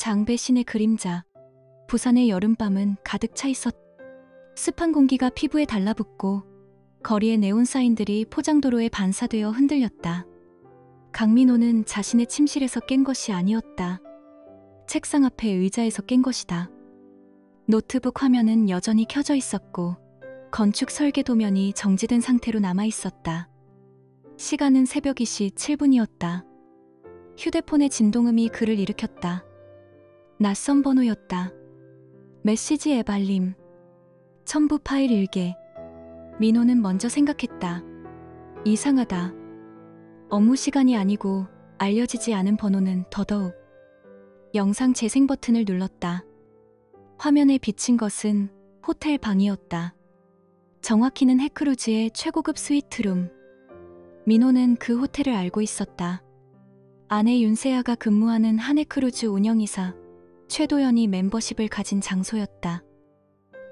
장배신의 그림자. 부산의 여름밤은 가득 차 있었다. 습한 공기가 피부에 달라붙고 거리의 네온 사인들이 포장도로에 반사되어 흔들렸다. 강민호는 자신의 침실에서 깬 것이 아니었다. 책상 앞에 의자에서 깬 것이다. 노트북 화면은 여전히 켜져 있었고 건축 설계 도면이 정지된 상태로 남아 있었다. 시간은 새벽 2시 7분이었다. 휴대폰의 진동음이 그를 일으켰다. 낯선 번호였다. 메시지 앱 알림. 첨부 파일 일개. 민호는 먼저 생각했다. 이상하다. 업무 시간이 아니고 알려지지 않은 번호는 더더욱. 영상 재생 버튼을 눌렀다. 화면에 비친 것은 호텔 방이었다. 정확히는 해크루즈의 최고급 스위트룸. 민호는 그 호텔을 알고 있었다. 아내 윤세아가 근무하는 한해크루즈 운영이사 최도연이 멤버십을 가진 장소였다.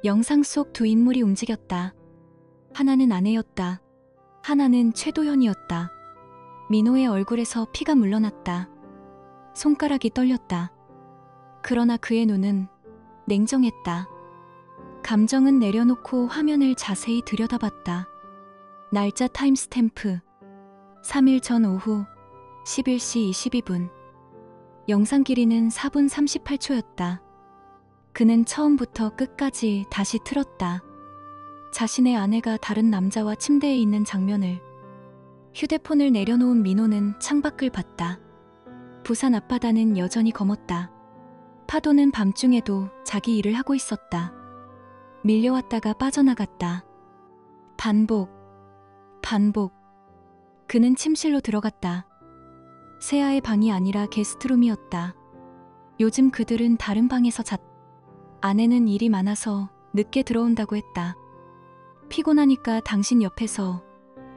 영상 속 두 인물이 움직였다. 하나는 아내였다. 하나는 최도연이었다. 민호의 얼굴에서 피가 물러났다. 손가락이 떨렸다. 그러나 그의 눈은 냉정했다. 감정은 내려놓고 화면을 자세히 들여다봤다. 날짜 타임스탬프. 3일 전 오후 11시 22분. 영상 길이는 4분 38초였다. 그는 처음부터 끝까지 다시 틀었다. 자신의 아내가 다른 남자와 침대에 있는 장면을. 휴대폰을 내려놓은 민호는 창밖을 봤다. 부산 앞바다는 여전히 검었다. 파도는 밤중에도 자기 일을 하고 있었다. 밀려왔다가 빠져나갔다. 반복. 반복. 그는 침실로 들어갔다. 세아의 방이 아니라 게스트룸이었다. 요즘 그들은 다른 방에서 잤다. 아내는 일이 많아서 늦게 들어온다고 했다. 피곤하니까 당신 옆에서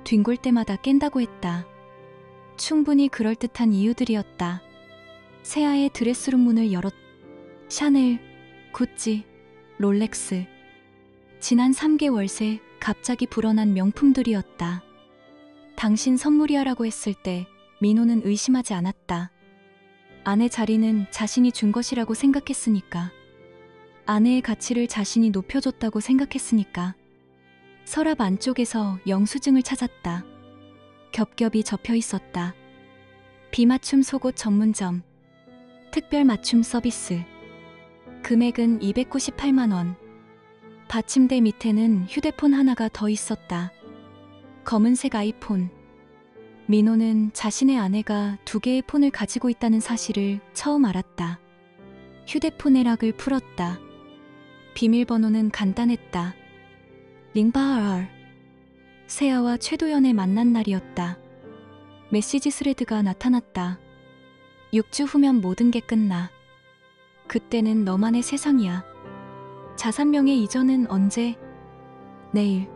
뒹굴 때마다 깬다고 했다. 충분히 그럴듯한 이유들이었다. 세아의 드레스룸 문을 열었다. 샤넬, 구찌, 롤렉스. 지난 3개월 새 갑자기 불어난 명품들이었다. 당신 선물이야라고 했을 때 민호는 의심하지 않았다. 아내 자리는 자신이 준 것이라고 생각했으니까. 아내의 가치를 자신이 높여줬다고 생각했으니까. 서랍 안쪽에서 영수증을 찾았다. 겹겹이 접혀 있었다. 비맞춤 속옷 전문점. 특별 맞춤 서비스. 금액은 298만 원. 받침대 밑에는 휴대폰 하나가 더 있었다. 검은색 아이폰. 민호는 자신의 아내가 2개의 폰을 가지고 있다는 사실을 처음 알았다. 휴대폰의 락을 풀었다. 비밀번호는 간단했다. 링바알. 세아와 최도연의 만난 날이었다. 메시지 스레드가 나타났다. 6주 후면 모든 게 끝나. 그때는 너만의 세상이야. 자산명의 이전은 언제? 내일.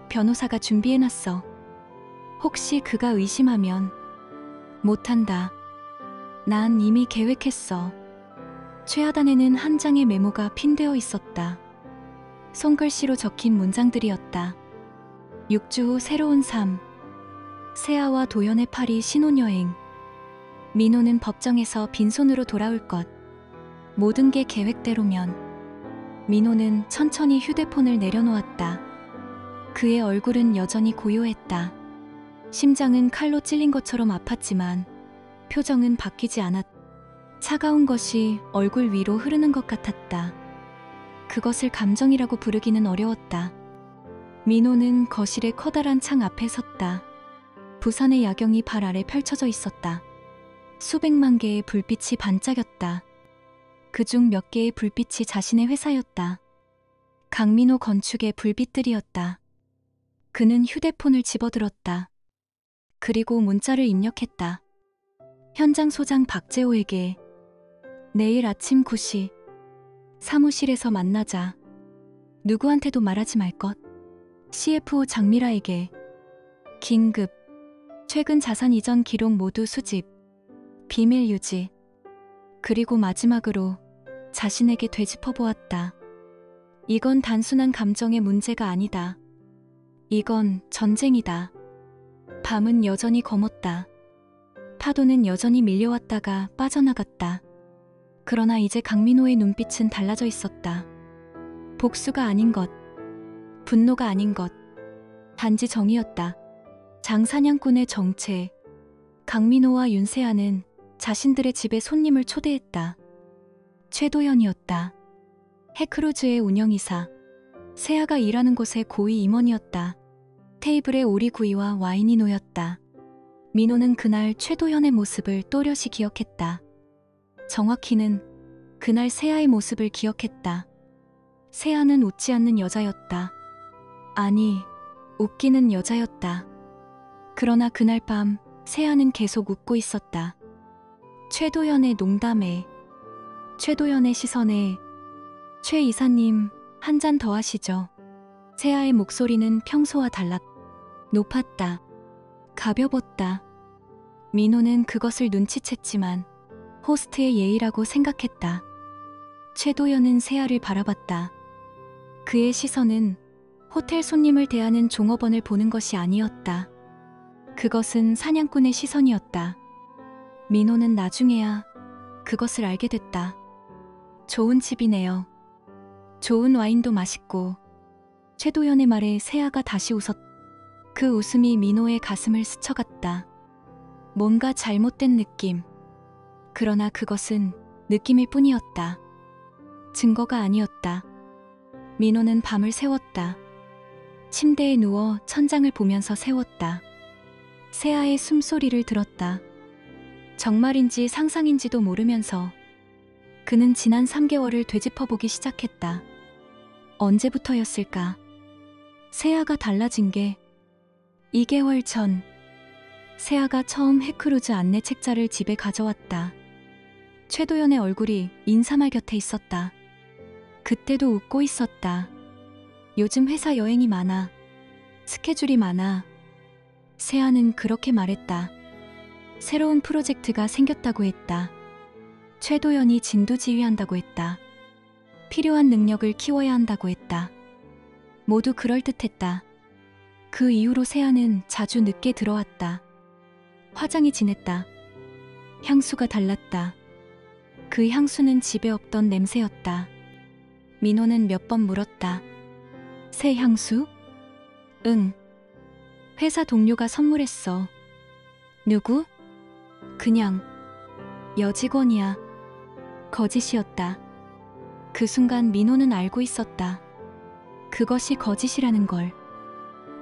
변호사가 준비해놨어. 혹시 그가 의심하면. 못한다. 난 이미 계획했어. 최하단에는 한 장의 메모가 핀되어 있었다. 손글씨로 적힌 문장들이었다. 6주 후 새로운 삶. 세아와 도연의 파리 신혼여행. 민호는 법정에서 빈손으로 돌아올 것. 모든 게 계획대로면. 민호는 천천히 휴대폰을 내려놓았다. 그의 얼굴은 여전히 고요했다. 심장은 칼로 찔린 것처럼 아팠지만 표정은 바뀌지 않았다. 차가운 것이 얼굴 위로 흐르는 것 같았다. 그것을 감정이라고 부르기는 어려웠다. 민호는 거실의 커다란 창 앞에 섰다. 부산의 야경이 발 아래 펼쳐져 있었다. 수백만 개의 불빛이 반짝였다. 그중 몇 개의 불빛이 자신의 회사였다. 강민호 건축의 불빛들이었다. 그는 휴대폰을 집어들었다. 그리고 문자를 입력했다. 현장 소장 박재호에게. 내일 아침 9시. 사무실에서 만나자. 누구한테도 말하지 말 것. CFO 장미라에게. 긴급. 최근 자산 이전 기록 모두 수집. 비밀 유지. 그리고 마지막으로 자신에게 되짚어보았다. 이건 단순한 감정의 문제가 아니다. 이건 전쟁이다. 밤은 여전히 검었다. 파도는 여전히 밀려왔다가 빠져나갔다. 그러나 이제 강민호의 눈빛은 달라져 있었다. 복수가 아닌 것, 분노가 아닌 것, 단지 정이었다. 장사냥꾼의 정체. 강민호와 윤세아는 자신들의 집에 손님을 초대했다. 최도현이었다. 해크루즈의 운영이사. 세아가 일하는 곳의 고위 임원이었다. 테이블에 오리구이와 와인이 놓였다. 민호는 그날 최도현의 모습을 또렷이 기억했다. 정확히는 그날 세아의 모습을 기억했다. 세아는 웃지 않는 여자였다. 아니, 웃기는 여자였다. 그러나 그날 밤 세아는 계속 웃고 있었다. 최도현의 농담에, 최도현의 시선에. 최 이사님, 한 잔 더 하시죠. 세아의 목소리는 평소와 달랐. 높았다. 가벼웠다. 민호는 그것을 눈치챘지만 호스트의 예의라고 생각했다. 최도현은 세아를 바라봤다. 그의 시선은 호텔 손님을 대하는 종업원을 보는 것이 아니었다. 그것은 사냥꾼의 시선이었다. 민호는 나중에야 그것을 알게 됐다. 좋은 집이네요. 좋은 와인도 맛있고. 최도현의 말에 세아가 다시 웃었다. 그 웃음이 민호의 가슴을 스쳐갔다. 뭔가 잘못된 느낌. 그러나 그것은 느낌일 뿐이었다. 증거가 아니었다. 민호는 밤을 새웠다. 침대에 누워 천장을 보면서 새웠다. 세아의 숨소리를 들었다. 정말인지 상상인지도 모르면서 그는 지난 3개월을 되짚어보기 시작했다. 언제부터였을까? 세아가 달라진 게 2개월 전. 세아가 처음 해크루즈 안내 책자를 집에 가져왔다. 최도연의 얼굴이 인사말 곁에 있었다. 그때도 웃고 있었다. 요즘 회사 여행이 많아. 스케줄이 많아. 세아는 그렇게 말했다. 새로운 프로젝트가 생겼다고 했다. 최도연이 진두지휘한다고 했다. 필요한 능력을 키워야 한다고 했다. 모두 그럴듯했다. 그 이후로 세아는 자주 늦게 들어왔다. 화장이 진했다. 향수가 달랐다. 그 향수는 집에 없던 냄새였다. 민호는 몇 번 물었다. 새 향수? 응. 회사 동료가 선물했어. 누구? 그냥 여직원이야. 거짓이었다. 그 순간 민호는 알고 있었다. 그것이 거짓이라는 걸.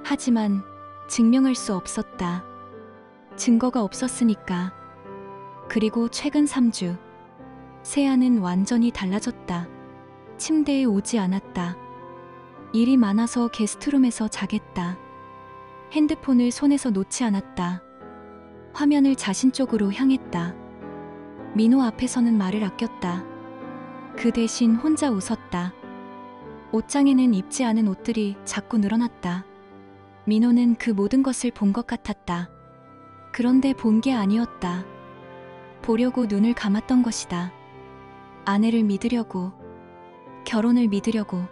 하지만 증명할 수 없었다. 증거가 없었으니까. 그리고 최근 3주. 세아는 완전히 달라졌다. 침대에 오지 않았다. 일이 많아서 게스트룸에서 자겠다. 핸드폰을 손에서 놓지 않았다. 화면을 자신 쪽으로 향했다. 민호 앞에서는 말을 아꼈다. 그 대신 혼자 웃었다. 옷장에는 입지 않은 옷들이 자꾸 늘어났다. 민호는 그 모든 것을 본 것 같았다. 그런데 본 게 아니었다. 보려고 눈을 감았던 것이다. 아내를 믿으려고, 결혼을 믿으려고.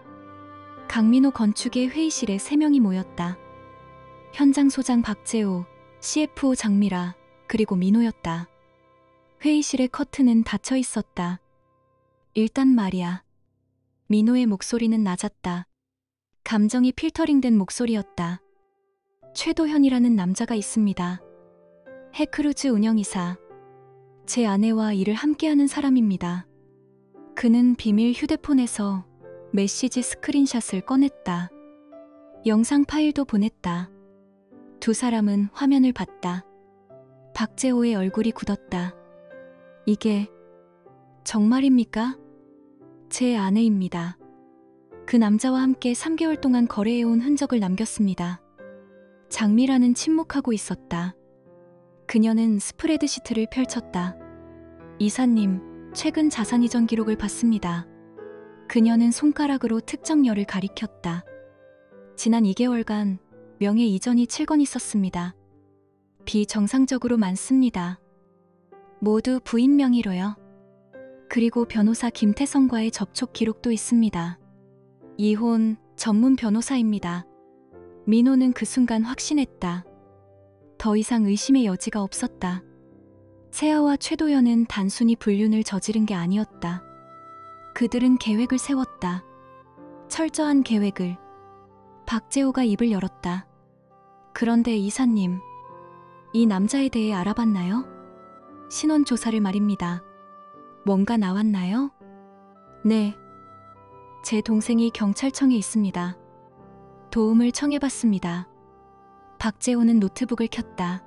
강민호 건축의 회의실에 3명이 모였다. 현장 소장 박재호, CFO 장미라, 그리고 민호였다. 회의실의 커튼은 닫혀 있었다. 일단 말이야. 민호의 목소리는 낮았다. 감정이 필터링된 목소리였다. 최도현이라는 남자가 있습니다. 해크루즈 운영이사. 제 아내와 일을 함께하는 사람입니다. 그는 비밀 휴대폰에서 메시지 스크린샷을 꺼냈다. 영상 파일도 보냈다. 두 사람은 화면을 봤다. 박재호의 얼굴이 굳었다. 이게 정말입니까? 제 아내입니다. 그 남자와 함께 3개월 동안 거래해온 흔적을 남겼습니다. 장미라는 침묵하고 있었다. 그녀는 스프레드시트를 펼쳤다. 이사님, 최근 자산 이전 기록을 봤습니다. 그녀는 손가락으로 특정녀를 가리켰다. 지난 2개월간 명예 이전이 7건 있었습니다. 비정상적으로 많습니다. 모두 부인 명의로요. 그리고 변호사 김태성과의 접촉 기록도 있습니다. 이혼 전문 변호사입니다. 민호는 그 순간 확신했다. 더 이상 의심의 여지가 없었다. 세아와 최도연은 단순히 불륜을 저지른 게 아니었다. 그들은 계획을 세웠다. 철저한 계획을. 박재호가 입을 열었다. 그런데 이사님, 이 남자에 대해 알아봤나요? 신원 조사를 말입니다. 뭔가 나왔나요? 네. 제 동생이 경찰청에 있습니다. 도움을 청해봤습니다. 박재호는 노트북을 켰다.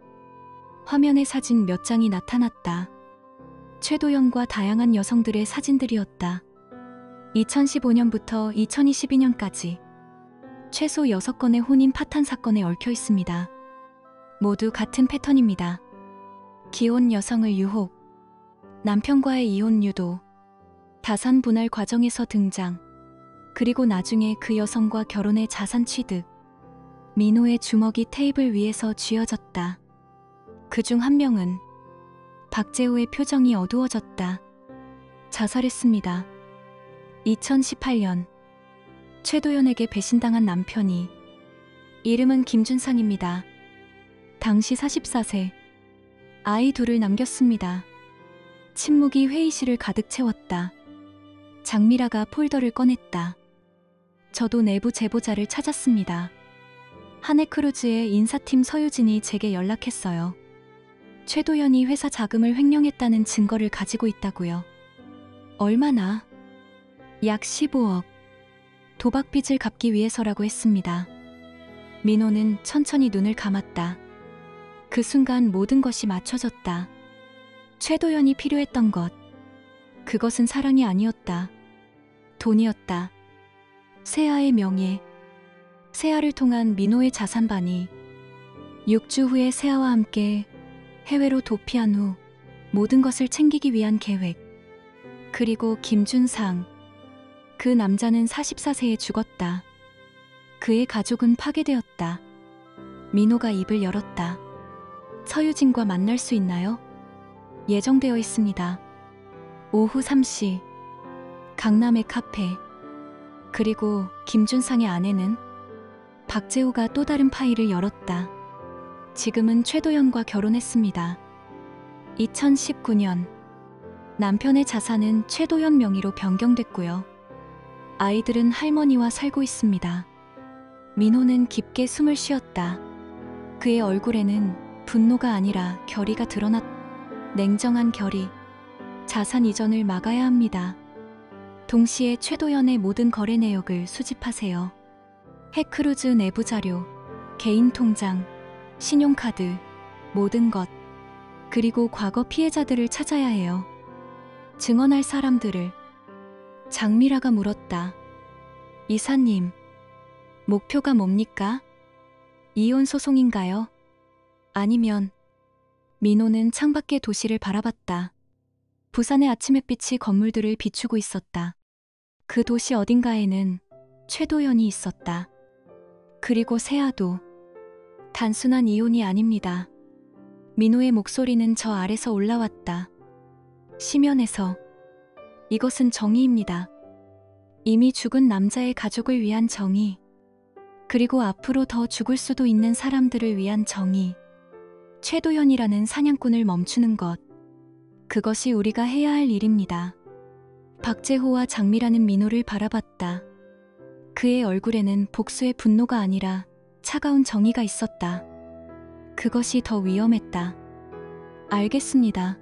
화면에 사진 몇 장이 나타났다. 최도연과 다양한 여성들의 사진들이었다. 2015년부터 2022년까지 최소 6건의 혼인 파탄 사건에 얽혀 있습니다. 모두 같은 패턴입니다. 기혼 여성을 유혹, 남편과의 이혼 유도, 다산 분할 과정에서 등장, 그리고 나중에 그 여성과 결혼해 자산 취득. 민호의 주먹이 테이블 위에서 쥐어졌다. 그중 한 명은 박재호의 표정이 어두워졌다. 자살했습니다. 2018년 최도연에게 배신당한 남편이, 이름은 김준상입니다. 당시 44세, 아이 둘을 남겼습니다. 침묵이 회의실을 가득 채웠다. 장미라가 폴더를 꺼냈다. 저도 내부 제보자를 찾았습니다. 한해크루즈의 인사팀 서유진이 제게 연락했어요. 최도연이 회사 자금을 횡령했다는 증거를 가지고 있다고요. 얼마나? 약 15억. 도박빚을 갚기 위해서라고 했습니다. 민호는 천천히 눈을 감았다. 그 순간 모든 것이 맞춰졌다. 최도연이 필요했던 것. 그것은 사랑이 아니었다. 돈이었다. 세아의 명예. 세아를 통한 민호의 자산반이 6주 후에 세아와 함께 해외로 도피한 후 모든 것을 챙기기 위한 계획. 그리고 김준상. 그 남자는 44세에 죽었다. 그의 가족은 파괴되었다. 민호가 입을 열었다. 서유진과 만날 수 있나요? 예정되어 있습니다. 오후 3시. 강남의 카페. 그리고 김준상의 아내는 박재호가 또 다른 파일을 열었다. 지금은 최도연과 결혼했습니다. 2019년 남편의 자산은 최도연 명의로 변경됐고요. 아이들은 할머니와 살고 있습니다. 민호는 깊게 숨을 쉬었다. 그의 얼굴에는 분노가 아니라 결의가 드러났다. 냉정한 결의. 자산 이전을 막아야 합니다. 동시에 최도연의 모든 거래 내역을 수집하세요. 해크루즈 내부 자료, 개인 통장, 신용카드, 모든 것. 그리고 과거 피해자들을 찾아야 해요. 증언할 사람들을. 장미라가 물었다. 이사님, 목표가 뭡니까? 이혼 소송인가요? 아니면... 민호는 창밖의 도시를 바라봤다. 부산의 아침 햇빛이 건물들을 비추고 있었다. 그 도시 어딘가에는 최도연이 있었다. 그리고 세아도. 단순한 이혼이 아닙니다. 민호의 목소리는 저 아래서 올라왔다. 심연에서. 이것은 정의입니다. 이미 죽은 남자의 가족을 위한 정의. 그리고 앞으로 더 죽을 수도 있는 사람들을 위한 정의. 최도연이라는 사냥꾼을 멈추는 것. 그것이 우리가 해야 할 일입니다. 박재호와 장미라는 민호를 바라봤다. 그의 얼굴에는 복수의 분노가 아니라 차가운 정의가 있었다. 그것이 더 위험했다. 알겠습니다.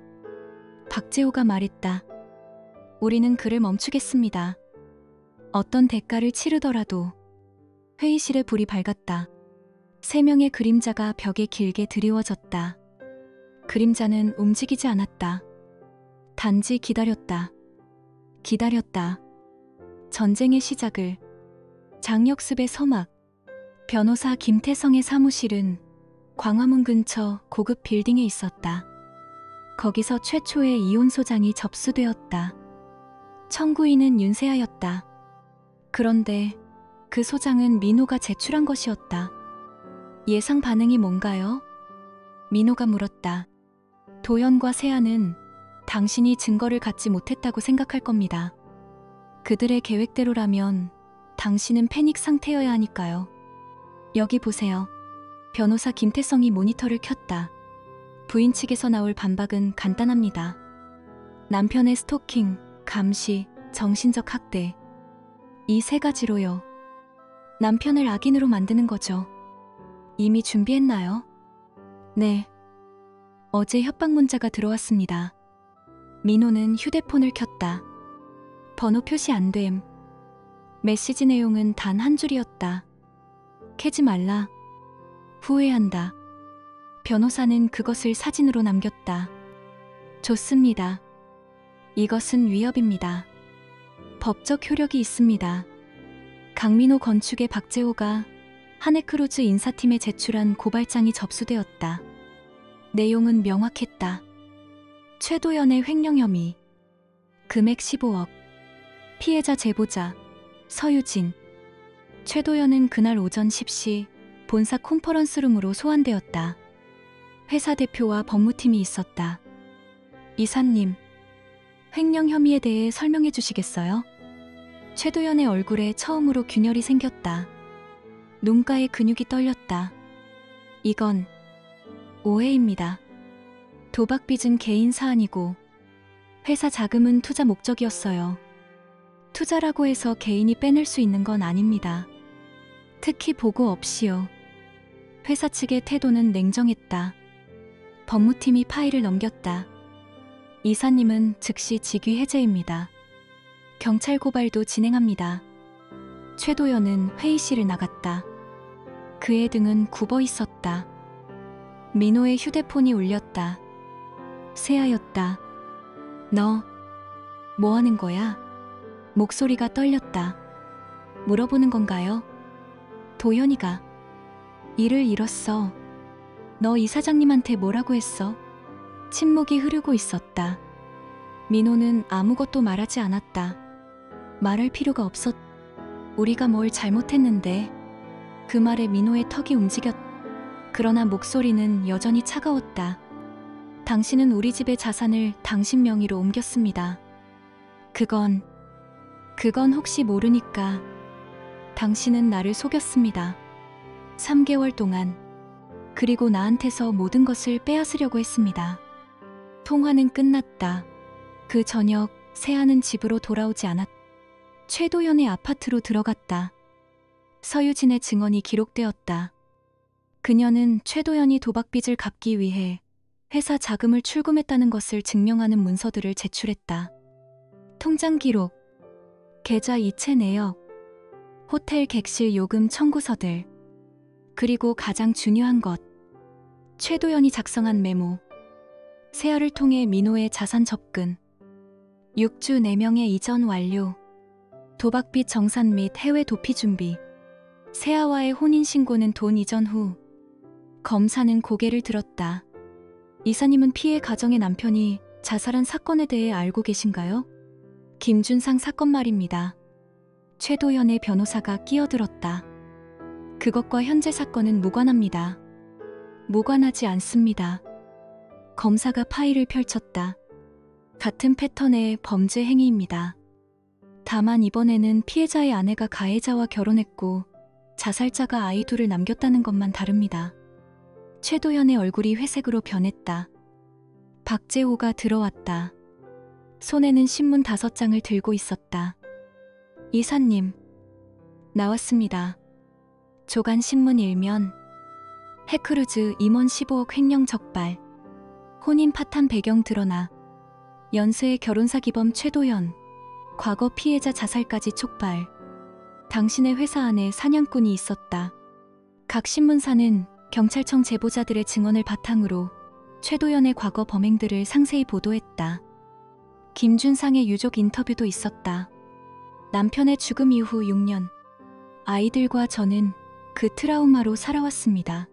박재호가 말했다. 우리는 그를 멈추겠습니다. 어떤 대가를 치르더라도. 회의실에 불이 밝았다. 3명의 그림자가 벽에 길게 드리워졌다. 그림자는 움직이지 않았다. 단지 기다렸다. 기다렸다. 전쟁의 시작을. 장역습의 서막. 변호사 김태성의 사무실은 광화문 근처 고급 빌딩에 있었다. 거기서 최초의 이혼 소장이 접수되었다. 청구인은 윤세아였다. 그런데 그 소장은 민호가 제출한 것이었다. 예상 반응이 뭔가요? 민호가 물었다. 도연과 세아는 당신이 증거를 갖지 못했다고 생각할 겁니다. 그들의 계획대로라면 당신은 패닉 상태여야 하니까요. 여기 보세요. 변호사 김태성이 모니터를 켰다. 부인 측에서 나올 반박은 간단합니다. 남편의 스토킹, 감시, 정신적 학대. 이 세 가지로요. 남편을 악인으로 만드는 거죠. 이미 준비했나요? 네. 어제 협박 문자가 들어왔습니다. 민호는 휴대폰을 켰다. 번호 표시 안 됨. 메시지 내용은 단 한 줄이었다. 캐지 말라. 후회한다. 변호사는 그것을 사진으로 남겼다. 좋습니다. 이것은 위협입니다. 법적 효력이 있습니다. 강민호 건축의 박재호가 한해크루즈 인사팀에 제출한 고발장이 접수되었다. 내용은 명확했다. 최도연의 횡령 혐의. 금액 15억. 피해자 제보자 서유진. 최도연은 그날 오전 10시 본사 컨퍼런스룸으로 소환되었다. 회사 대표와 법무팀이 있었다. 이사님, 횡령 혐의에 대해 설명해 주시겠어요? 최도연의 얼굴에 처음으로 균열이 생겼다. 눈가에 근육이 떨렸다. 이건 오해입니다. 도박 빚은 개인 사안이고 회사 자금은 투자 목적이었어요. 투자라고 해서 개인이 빼낼 수 있는 건 아닙니다. 특히 보고 없이요. 회사 측의 태도는 냉정했다. 법무팀이 파일을 넘겼다. 이사님은 즉시 직위 해제입니다. 경찰 고발도 진행합니다. 최도연은 회의실을 나갔다. 그의 등은 굽어 있었다. 민호의 휴대폰이 울렸다. 세아였다. 너 뭐 하는 거야? 목소리가 떨렸다. 물어보는 건가요? 도연이가. 일을 잃었어. 너 이사장님한테 뭐라고 했어? 침묵이 흐르고 있었다. 민호는 아무것도 말하지 않았다. 말할 필요가 없었. 우리가 뭘 잘못했는데. 그 말에 민호의 턱이 움직였. 그러나 목소리는 여전히 차가웠다. 당신은 우리 집의 자산을 당신 명의로 옮겼습니다. 그건 혹시 모르니까. 당신은 나를 속였습니다. 3개월 동안. 그리고 나한테서 모든 것을 빼앗으려고 했습니다. 통화는 끝났다. 그 저녁 세아는 집으로 돌아오지 않았다. 최도연의 아파트로 들어갔다. 서유진의 증언이 기록되었다. 그녀는 최도연이 도박빚을 갚기 위해 회사 자금을 출금했다는 것을 증명하는 문서들을 제출했다. 통장 기록, 계좌 이체 내역, 호텔 객실 요금 청구서들, 그리고 가장 중요한 것, 최도연이 작성한 메모. 세아를 통해 민호의 자산 접근, 6주 4명의 이전 완료, 도박빚 정산 및 해외 도피 준비, 세아와의 혼인신고는 돈 이전 후. 검사는 고개를 들었다. 이사님은 피해 가정의 남편이 자살한 사건에 대해 알고 계신가요? 김준상 사건 말입니다. 최도연의 변호사가 끼어들었다. 그것과 현재 사건은 무관합니다. 무관하지 않습니다. 검사가 파일을 펼쳤다. 같은 패턴의 범죄 행위입니다. 다만 이번에는 피해자의 아내가 가해자와 결혼했고 자살자가 아이 둘을 남겼다는 것만 다릅니다. 최도연의 얼굴이 회색으로 변했다. 박재호가 들어왔다. 손에는 신문 5장을 들고 있었다. 이사님, 나왔습니다. 조간 신문 일면. 해크루즈 임원 15억 횡령 적발. 혼인 파탄 배경 드러나. 연쇄의 결혼사 기범 최도연. 과거 피해자 자살까지 촉발. 당신의 회사 안에 사냥꾼이 있었다. 각 신문사는 경찰청 제보자들의 증언을 바탕으로 최도연의 과거 범행들을 상세히 보도했다. 김준상의 유족 인터뷰도 있었다. 남편의 죽음 이후 6년. 아이들과 저는 그 트라우마로 살아왔습니다.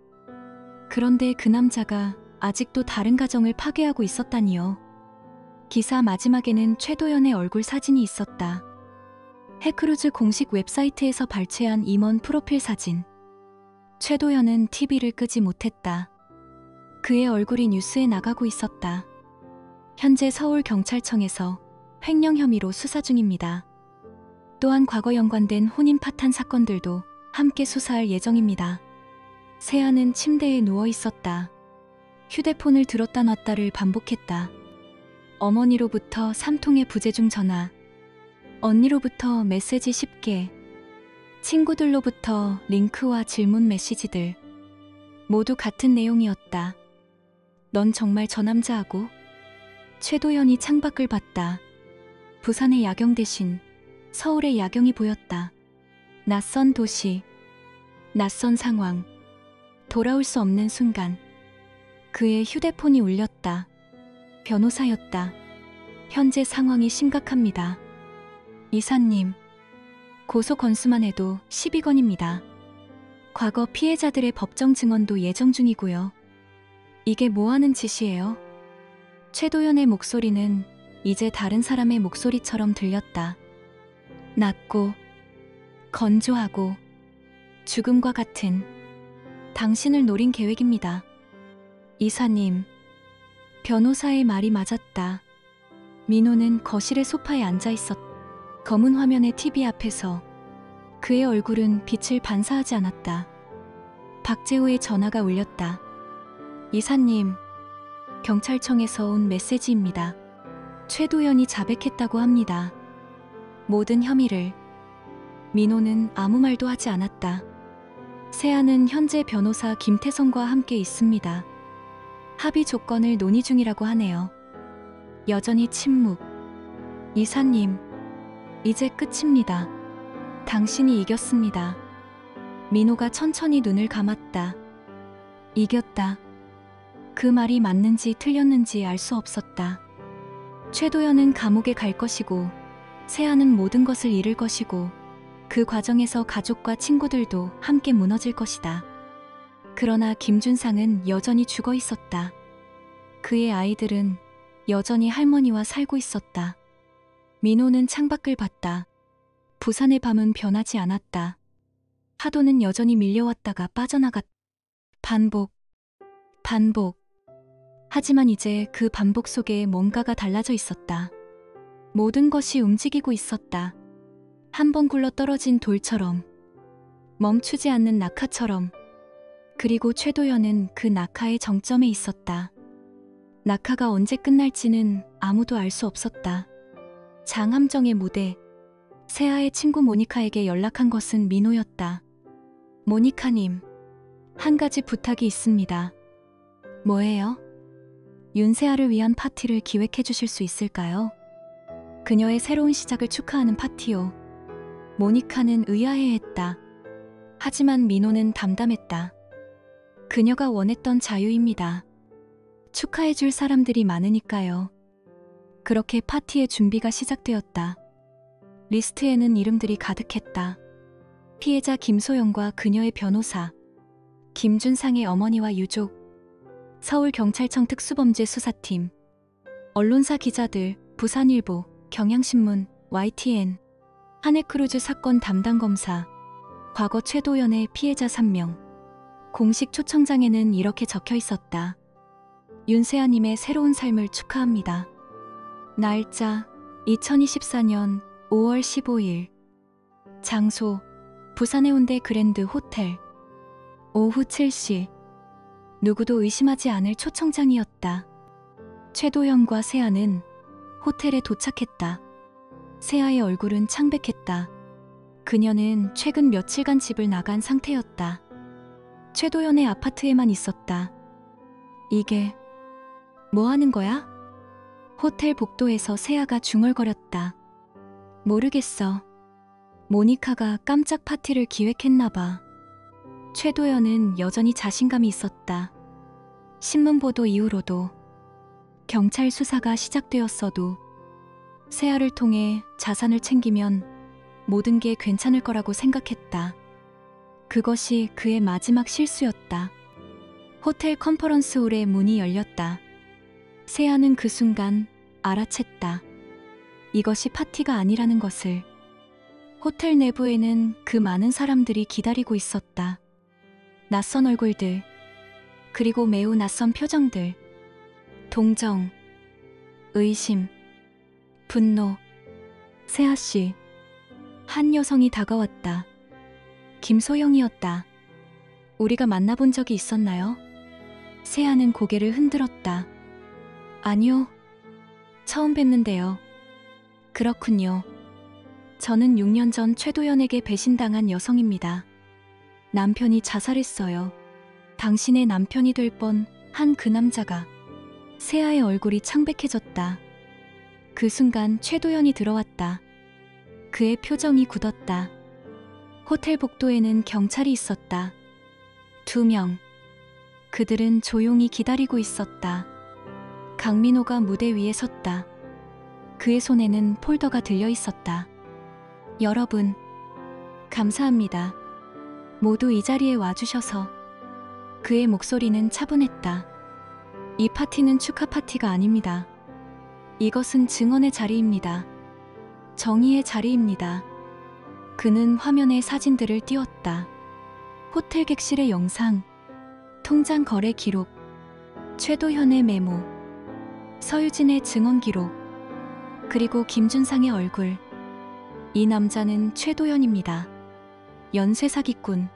그런데 그 남자가 아직도 다른 가정을 파괴하고 있었다니요. 기사 마지막에는 최도연의 얼굴 사진이 있었다. 해크루즈 공식 웹사이트에서 발췌한 임원 프로필 사진. 최도연은 TV를 끄지 못했다. 그의 얼굴이 뉴스에 나가고 있었다. 현재 서울경찰청에서 횡령 혐의로 수사 중입니다. 또한 과거 연관된 혼인 파탄 사건들도 함께 수사할 예정입니다. 세아는 침대에 누워 있었다. 휴대폰을 들었다 놨다를 반복했다. 어머니로부터 3통의 부재중 전화, 언니로부터 메시지 10개, 친구들로부터 링크와 질문 메시지들. 모두 같은 내용이었다. 넌 정말 저 남자하고? 최도연이 창밖을 봤다. 부산의 야경 대신 서울의 야경이 보였다. 낯선 도시, 낯선 상황, 돌아올 수 없는 순간. 그의 휴대폰이 울렸다. 변호사였다. 현재 상황이 심각합니다. 이사님, 고소 건수만 해도 12건입니다. 과거 피해자들의 법정 증언도 예정 중이고요. 이게 뭐 하는 짓이에요? 최도연의 목소리는 이제 다른 사람의 목소리처럼 들렸다. 낮고 건조하고 죽음과 같은 당신을 노린 계획입니다. 이사님, 변호사의 말이 맞았다. 민호는 거실의 소파에 앉아 있었다. 검은 화면의 TV 앞에서 그의 얼굴은 빛을 반사하지 않았다. 박재호의 전화가 울렸다. 이사님, 경찰청에서 온 메시지입니다. 최도연이 자백했다고 합니다. 모든 혐의를. 민호는 아무 말도 하지 않았다. 세아는 현재 변호사 김태성과 함께 있습니다. 합의 조건을 논의 중이라고 하네요. 여전히 침묵. 이사님, 이제 끝입니다. 당신이 이겼습니다. 민호가 천천히 눈을 감았다. 이겼다. 그 말이 맞는지 틀렸는지 알 수 없었다. 최도연은 감옥에 갈 것이고, 세아는 모든 것을 잃을 것이고, 그 과정에서 가족과 친구들도 함께 무너질 것이다. 그러나 김준상은 여전히 죽어 있었다. 그의 아이들은 여전히 할머니와 살고 있었다. 민호는 창밖을 봤다. 부산의 밤은 변하지 않았다. 파도는 여전히 밀려왔다가 빠져나갔다. 반복, 반복. 하지만 이제 그 반복 속에 뭔가가 달라져 있었다. 모든 것이 움직이고 있었다. 한 번 굴러 떨어진 돌처럼, 멈추지 않는 낙하처럼. 그리고 최도연은 그 낙하의 정점에 있었다. 낙하가 언제 끝날지는 아무도 알 수 없었다. 장함정의 무대. 세아의 친구 모니카에게 연락한 것은 민호였다. 모니카님, 한 가지 부탁이 있습니다. 뭐예요? 윤세아를 위한 파티를 기획해 주실 수 있을까요? 그녀의 새로운 시작을 축하하는 파티요. 모니카는 의아해했다. 하지만 민호는 담담했다. 그녀가 원했던 자유입니다. 축하해 줄 사람들이 많으니까요. 그렇게 파티의 준비가 시작되었다. 리스트에는 이름들이 가득했다. 피해자 김소영과 그녀의 변호사, 김준상의 어머니와 유족, 서울경찰청 특수범죄수사팀, 언론사 기자들, 부산일보, 경향신문, YTN, 한해크루즈 사건 담당 검사, 과거 최도연의 피해자 3명. 공식 초청장에는 이렇게 적혀 있었다. 윤세아님의 새로운 삶을 축하합니다. 날짜 2024년 5월 15일. 장소 부산 해운대 그랜드 호텔. 오후 7시. 누구도 의심하지 않을 초청장이었다. 최도연과 세아는 호텔에 도착했다. 세아의 얼굴은 창백했다. 그녀는 최근 며칠간 집을 나간 상태였다. 최도연의 아파트에만 있었다. 이게 뭐 하는 거야? 호텔 복도에서 세아가 중얼거렸다. 모르겠어. 모니카가 깜짝 파티를 기획했나 봐. 최도연은 여전히 자신감이 있었다. 신문 보도 이후로도, 경찰 수사가 시작되었어도 세아를 통해 자산을 챙기면 모든 게 괜찮을 거라고 생각했다. 그것이 그의 마지막 실수였다. 호텔 컨퍼런스홀의 문이 열렸다. 세아는 그 순간 알아챘다. 이것이 파티가 아니라는 것을. 호텔 내부에는 그 많은 사람들이 기다리고 있었다. 낯선 얼굴들, 그리고 매우 낯선 표정들. 동정, 의심, 분노. 세아씨. 한 여성이 다가왔다. 김소영이었다. 우리가 만나본 적이 있었나요? 세아는 고개를 흔들었다. 아니요. 처음 뵙는데요. 그렇군요. 저는 6년 전 최도연에게 배신당한 여성입니다. 남편이 자살했어요. 당신의 남편이 될 뻔 한 그 남자가. 세아의 얼굴이 창백해졌다. 그 순간 최도연이 들어왔다. 그의 표정이 굳었다. 호텔 복도에는 경찰이 있었다. 2명. 그들은 조용히 기다리고 있었다. 강민호가 무대 위에 섰다. 그의 손에는 폴더가 들려 있었다. 여러분, 감사합니다. 모두 이 자리에 와주셔서. 그의 목소리는 차분했다. 이 파티는 축하 파티가 아닙니다. 이것은 증언의 자리입니다. 정의의 자리입니다. 그는 화면에 사진들을 띄웠다. 호텔 객실의 영상, 통장 거래 기록, 최도현의 메모, 서유진의 증언 기록, 그리고 김준상의 얼굴. 이 남자는 최도현입니다. 연쇄 사기꾼,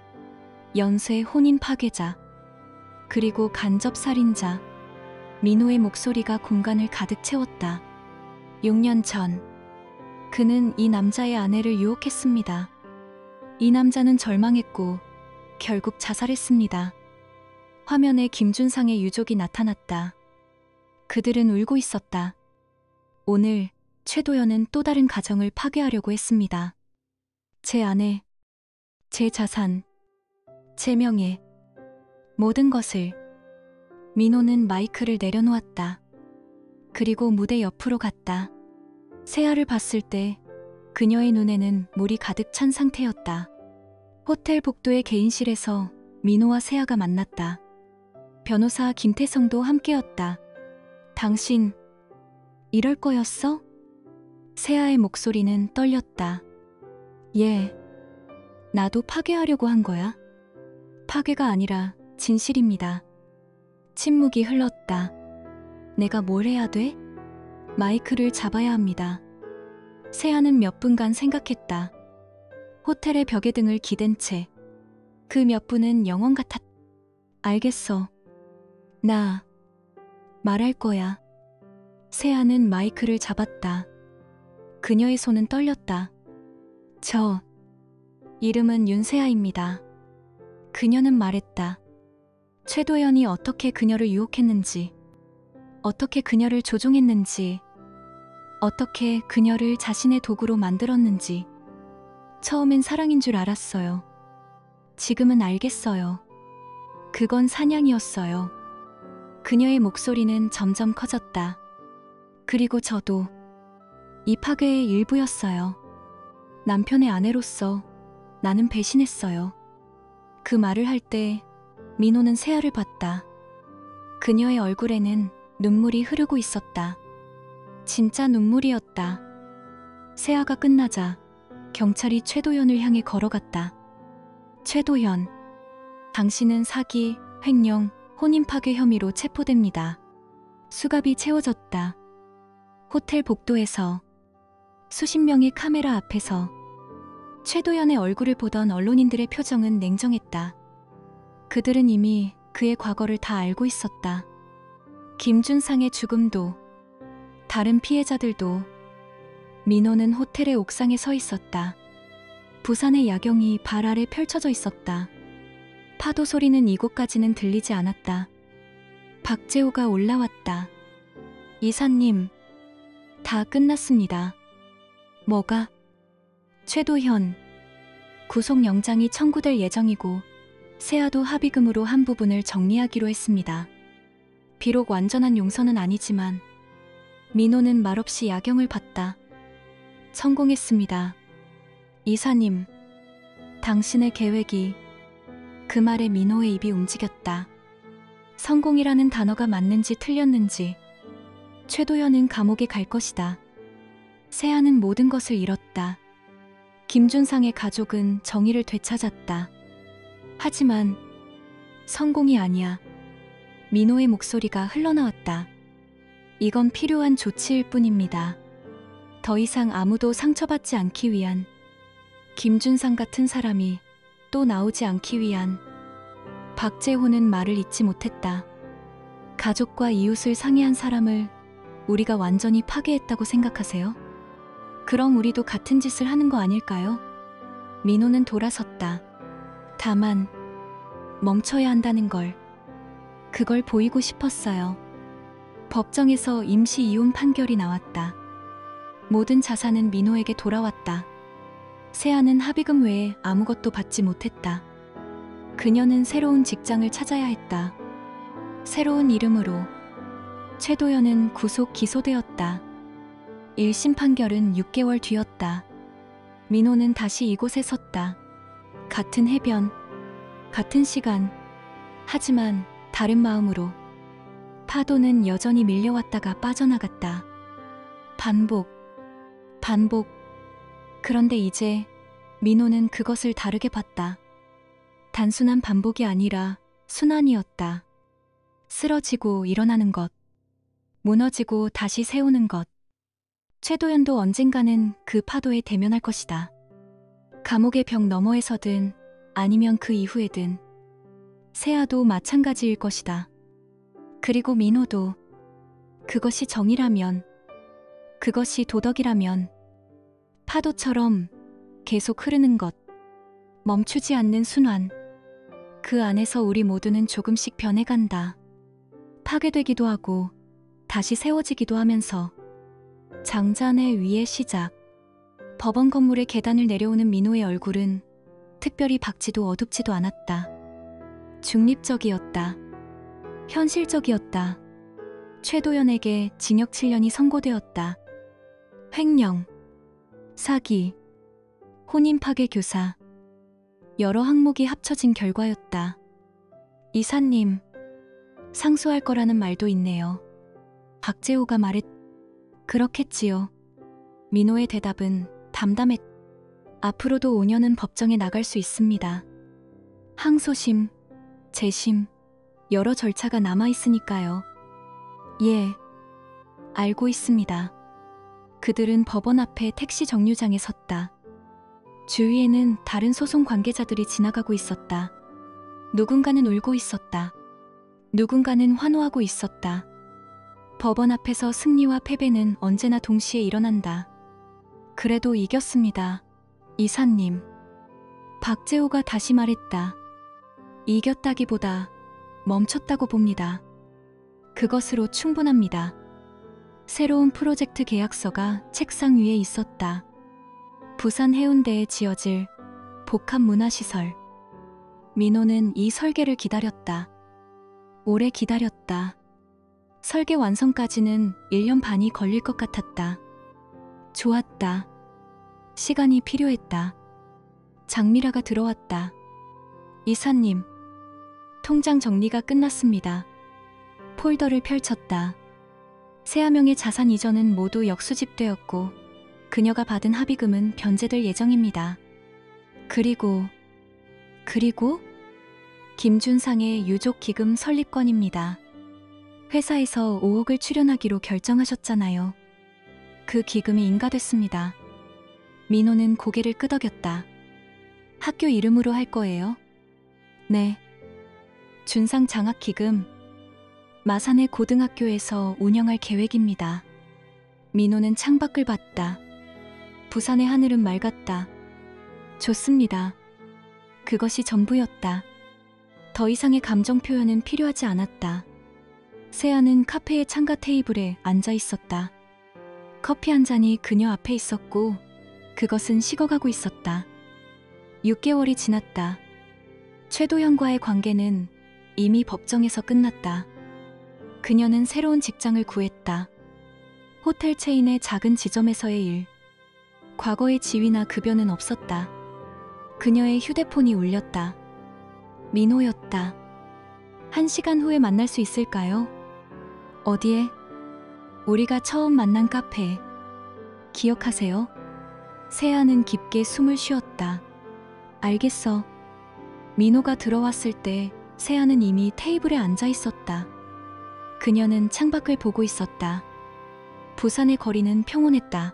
연쇄 혼인 파괴자, 그리고 간접 살인자. 민호의 목소리가 공간을 가득 채웠다. 6년 전, 그는 이 남자의 아내를 유혹했습니다. 이 남자는 절망했고 결국 자살했습니다. 화면에 김준상의 유족이 나타났다. 그들은 울고 있었다. 오늘 최도연은 또 다른 가정을 파괴하려고 했습니다. 제 아내, 제 자산, 제 명예, 모든 것을. 민호는 마이크를 내려놓았다. 그리고 무대 옆으로 갔다. 세아를 봤을 때 그녀의 눈에는 물이 가득 찬 상태였다. 호텔 복도의 개인실에서 민호와 세아가 만났다. 변호사 김태성도 함께였다. 당신, 이럴 거였어? 세아의 목소리는 떨렸다. 예, 나도 파괴하려고 한 거야. 파괴가 아니라 진실입니다. 침묵이 흘렀다. 내가 뭘 해야 돼? 마이크를 잡아야 합니다. 세아는 몇 분간 생각했다. 호텔의 벽에 등을 기댄 채. 그 몇 분은 영원 같았다. 알겠어. 나 말할 거야. 세아는 마이크를 잡았다. 그녀의 손은 떨렸다. 저 이름은 윤세아입니다. 그녀는 말했다. 최도연이 어떻게 그녀를 유혹했는지, 어떻게 그녀를 조종했는지, 어떻게 그녀를 자신의 도구로 만들었는지. 처음엔 사랑인 줄 알았어요. 지금은 알겠어요. 그건 사냥이었어요. 그녀의 목소리는 점점 커졌다. 그리고 저도 이 파괴의 일부였어요. 남편의 아내로서 나는 배신했어요. 그 말을 할 때 민호는 세아를 봤다. 그녀의 얼굴에는 눈물이 흐르고 있었다. 진짜 눈물이었다. 세아가 끝나자 경찰이 최도연을 향해 걸어갔다. 최도연, 당신은 사기, 횡령, 혼인 파괴 혐의로 체포됩니다. 수갑이 채워졌다. 호텔 복도에서 수십 명의 카메라 앞에서 최도연의 얼굴을 보던 언론인들의 표정은 냉정했다. 그들은 이미 그의 과거를 다 알고 있었다. 김준상의 죽음도, 다른 피해자들도. 민호는 호텔의 옥상에 서 있었다. 부산의 야경이 발 아래 펼쳐져 있었다. 파도 소리는 이곳까지는 들리지 않았다. 박재호가 올라왔다. 이사님, 다 끝났습니다. 뭐가? 최도현, 구속영장이 청구될 예정이고 세아도 합의금으로 한 부분을 정리하기로 했습니다. 비록 완전한 용서는 아니지만 민호는 말없이 야경을 봤다. 성공했습니다. 이사님, 당신의 계획이. 그 말에 민호의 입이 움직였다. 성공이라는 단어가 맞는지 틀렸는지 최도연은 감옥에 갈 것이다. 세아는 모든 것을 잃었다. 김준상의 가족은 정의를 되찾았다. 하지만 성공이 아니야. 민호의 목소리가 흘러나왔다. 이건 필요한 조치일 뿐입니다. 더 이상 아무도 상처받지 않기 위한, 김준상 같은 사람이 또 나오지 않기 위한. 박재호는 말을 잇지 못했다. 가족과 이웃을 상해한 사람을 우리가 완전히 파괴했다고 생각하세요? 그럼 우리도 같은 짓을 하는 거 아닐까요? 민호는 돌아섰다. 다만 멈춰야 한다는 걸, 그걸 보이고 싶었어요. 법정에서 임시 이혼 판결이 나왔다. 모든 자산은 민호에게 돌아왔다. 세아는 합의금 외에 아무것도 받지 못했다. 그녀는 새로운 직장을 찾아야 했다. 새로운 이름으로. 최도연은 구속 기소되었다. 1심 판결은 6개월 뒤였다. 민호는 다시 이곳에 섰다. 같은 해변, 같은 시간, 하지만 다른 마음으로. 파도는 여전히 밀려왔다가 빠져나갔다. 반복, 반복. 그런데 이제 민호는 그것을 다르게 봤다. 단순한 반복이 아니라 순환이었다. 쓰러지고 일어나는 것, 무너지고 다시 세우는 것. 최도연도 언젠가는 그 파도에 대면할 것이다. 감옥의 벽 너머에서든 아니면 그 이후에든. 세아도 마찬가지일 것이다. 그리고 민호도. 그것이 정의라면, 그것이 도덕이라면, 파도처럼 계속 흐르는 것, 멈추지 않는 순환. 그 안에서 우리 모두는 조금씩 변해간다. 파괴되기도 하고 다시 세워지기도 하면서. 장자네 위의 시작. 법원 건물의 계단을 내려오는 민호의 얼굴은 특별히 밝지도 어둡지도 않았다. 중립적이었다. 현실적이었다. 최도연에게 징역 7년이 선고되었다. 횡령, 사기, 혼인 파괴 교사. 여러 항목이 합쳐진 결과였다. 이사님, 상소할 거라는 말도 있네요. 박재호가 말했. 그렇겠지요. 민호의 대답은 담담했. 앞으로도 5년은 법정에 나갈 수 있습니다. 항소심, 재심, 여러 절차가 남아있으니까요. 예, 알고 있습니다. 그들은 법원 앞에 택시 정류장에 섰다. 주위에는 다른 소송 관계자들이 지나가고 있었다. 누군가는 울고 있었다. 누군가는 환호하고 있었다. 법원 앞에서 승리와 패배는 언제나 동시에 일어난다. 그래도 이겼습니다. 이사님. 박재호가 다시 말했다. 이겼다기보다 멈췄다고 봅니다. 그것으로 충분합니다. 새로운 프로젝트 계약서가 책상 위에 있었다. 부산 해운대에 지어질 복합문화시설. 민호는 이 설계를 기다렸다. 오래 기다렸다. 설계 완성까지는 1년 반이 걸릴 것 같았다. 좋았다. 시간이 필요했다. 장미라가 들어왔다. 이사님, 통장 정리가 끝났습니다. 폴더를 펼쳤다. 세아명의 자산 이전은 모두 역수집되었고 그녀가 받은 합의금은 변제될 예정입니다. 그리고 김준상의 유족기금 설립권입니다. 회사에서 5억을 출연하기로 결정하셨잖아요. 그 기금이 인가됐습니다. 민호는 고개를 끄덕였다. 학교 이름으로 할 거예요? 네. 준상 장학기금. 마산의 고등학교에서 운영할 계획입니다. 민호는 창밖을 봤다. 부산의 하늘은 맑았다. 좋습니다. 그것이 전부였다. 더 이상의 감정 표현은 필요하지 않았다. 세아는 카페의 창가 테이블에 앉아 있었다. 커피 한 잔이 그녀 앞에 있었고 그것은 식어가고 있었다. 6개월이 지났다. 최도연과의 관계는 이미 법정에서 끝났다. 그녀는 새로운 직장을 구했다. 호텔 체인의 작은 지점에서의 일. 과거의 지위나 급여는 없었다. 그녀의 휴대폰이 울렸다. 민호였다. 1시간 후에 만날 수 있을까요? 어디에? 우리가 처음 만난 카페. 기억하세요? 세아는 깊게 숨을 쉬었다. 알겠어. 민호가 들어왔을 때 세아는 이미 테이블에 앉아 있었다. 그녀는 창밖을 보고 있었다. 부산의 거리는 평온했다.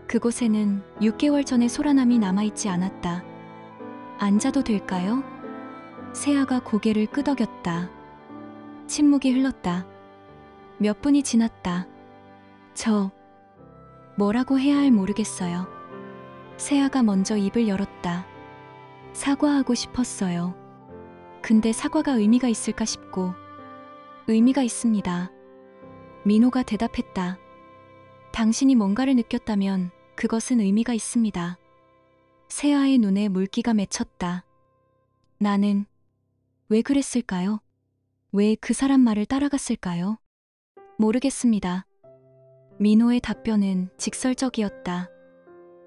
그곳에는 6개월 전의 소란함이 남아있지 않았다. 앉아도 될까요? 세아가 고개를 끄덕였다. 침묵이 흘렀다. 몇 분이 지났다. 뭐라고 해야 할 모르겠어요. 세아가 먼저 입을 열었다. 사과하고 싶었어요. 근데 사과가 의미가 있을까 싶고. 의미가 있습니다. 민호가 대답했다. 당신이 뭔가를 느꼈다면 그것은 의미가 있습니다. 세아의 눈에 물기가 맺혔다. 나는 왜 그랬을까요? 왜 그 사람 말을 따라갔을까요? 모르겠습니다. 민호의 답변은 직설적이었다.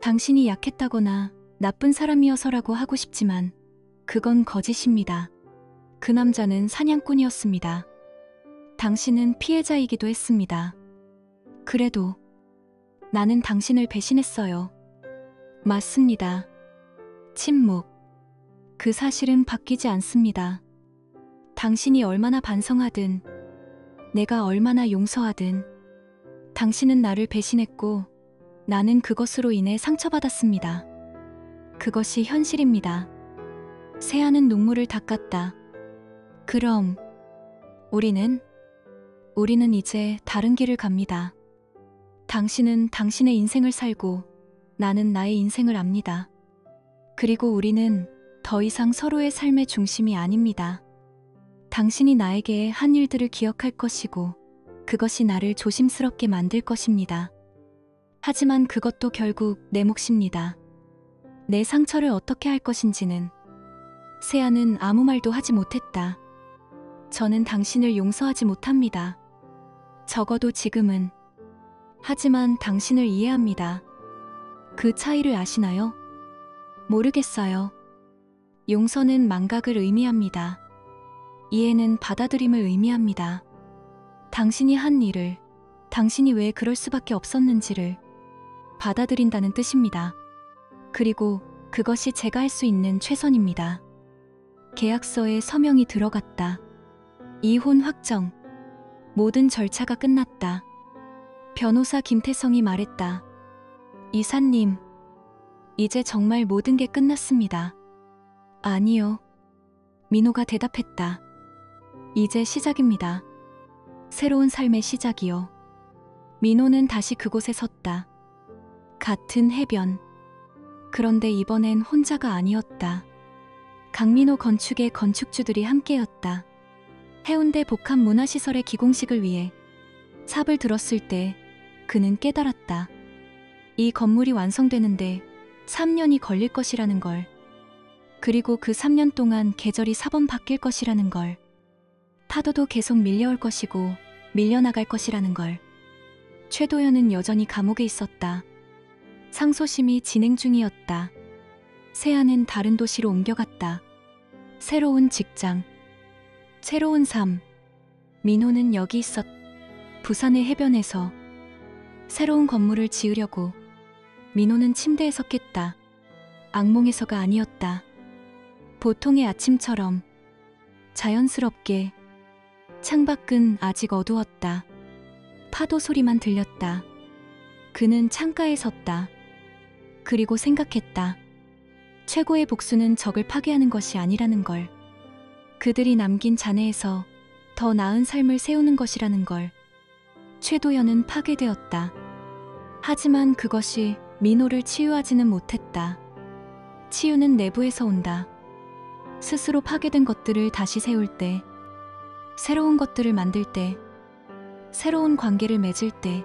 당신이 약했다거나 나쁜 사람이어서라고 하고 싶지만 그건 거짓입니다. 그 남자는 사냥꾼이었습니다. 당신은 피해자이기도 했습니다. 그래도 나는 당신을 배신했어요. 맞습니다. 침묵. 그 사실은 바뀌지 않습니다. 당신이 얼마나 반성하든, 내가 얼마나 용서하든, 당신은 나를 배신했고, 나는 그것으로 인해 상처받았습니다. 그것이 현실입니다. 세아는 눈물을 닦았다. 그럼, 우리는 이제 다른 길을 갑니다. 당신은 당신의 인생을 살고, 나는 나의 인생을 압니다. 그리고 우리는 더 이상 서로의 삶의 중심이 아닙니다. 당신이 나에게 한 일들을 기억할 것이고 그것이 나를 조심스럽게 만들 것입니다. 하지만 그것도 결국 내 몫입니다. 내 상처를 어떻게 할 것인지는. 세아는 아무 말도 하지 못했다. 저는 당신을 용서하지 못합니다. 적어도 지금은. 하지만 당신을 이해합니다. 그 차이를 아시나요? 모르겠어요. 용서는 망각을 의미합니다. 이해는 받아들임을 의미합니다. 당신이 한 일을, 당신이 왜 그럴 수밖에 없었는지를 받아들인다는 뜻입니다. 그리고 그것이 제가 할 수 있는 최선입니다. 계약서에 서명이 들어갔다. 이혼 확정. 모든 절차가 끝났다. 변호사 김태성이 말했다. 이사님, 이제 정말 모든 게 끝났습니다. 아니요. 민호가 대답했다. 이제 시작입니다. 새로운 삶의 시작이요. 민호는 다시 그곳에 섰다. 같은 해변. 그런데 이번엔 혼자가 아니었다. 강민호 건축의 건축주들이 함께였다. 해운대 복합문화시설의 기공식을 위해 삽을 들었을 때 그는 깨달았다. 이 건물이 완성되는데 3년이 걸릴 것이라는 걸. 그리고 그 3년 동안 계절이 4번 바뀔 것이라는 걸. 파도도 계속 밀려올 것이고 밀려나갈 것이라는 걸. 최도연은 여전히 감옥에 있었다. 상소심이 진행 중이었다. 세아는 다른 도시로 옮겨갔다. 새로운 직장, 새로운 삶. 민호는 여기 있었다. 부산의 해변에서 새로운 건물을 지으려고. 민호는 침대에서 깼다. 악몽에서가 아니었다. 보통의 아침처럼 자연스럽게. 창밖은 아직 어두웠다. 파도 소리만 들렸다. 그는 창가에 섰다. 그리고 생각했다. 최고의 복수는 적을 파괴하는 것이 아니라는 걸. 그들이 남긴 잔해에서 더 나은 삶을 세우는 것이라는 걸. 최도연은 파괴되었다. 하지만 그것이 민호를 치유하지는 못했다. 치유는 내부에서 온다. 스스로 파괴된 것들을 다시 세울 때, 새로운 것들을 만들 때, 새로운 관계를 맺을 때,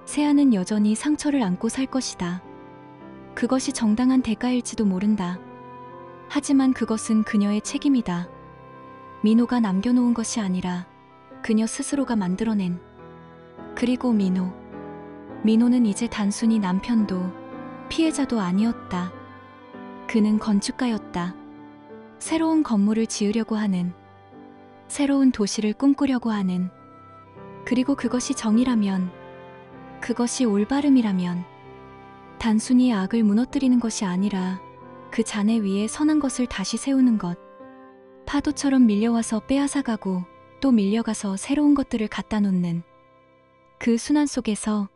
세아는 여전히 상처를 안고 살 것이다. 그것이 정당한 대가일지도 모른다. 하지만 그것은 그녀의 책임이다. 민호가 남겨놓은 것이 아니라 그녀 스스로가 만들어낸. 그리고 민호는 이제 단순히 남편도 피해자도 아니었다. 그는 건축가였다. 새로운 건물을 지으려고 하는, 새로운 도시를 꿈꾸려고 하는. 그리고 그것이 정의라면, 그것이 올바름이라면, 단순히 악을 무너뜨리는 것이 아니라 그 잔해 위에 선한 것을 다시 세우는 것. 파도처럼 밀려와서 빼앗아가고 또 밀려가서 새로운 것들을 갖다 놓는 그 순환 속에서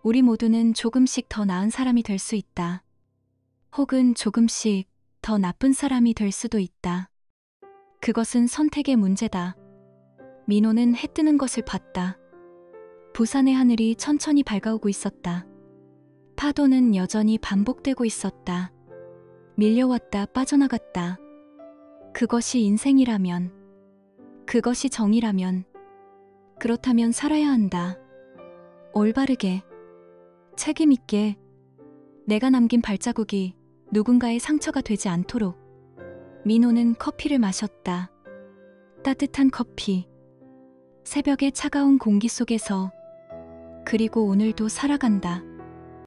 우리 모두는 조금씩 더 나은 사람이 될 수 있다. 혹은 조금씩 더 나쁜 사람이 될 수도 있다. 그것은 선택의 문제다. 민호는 해 뜨는 것을 봤다. 부산의 하늘이 천천히 밝아오고 있었다. 파도는 여전히 반복되고 있었다. 밀려왔다 빠져나갔다. 그것이 인생이라면, 그것이 정이라면, 그렇다면 살아야 한다. 올바르게, 책임있게, 내가 남긴 발자국이 누군가의 상처가 되지 않도록. 민호는 커피를 마셨다. 따뜻한 커피. 새벽의 차가운 공기 속에서. 그리고 오늘도 살아간다.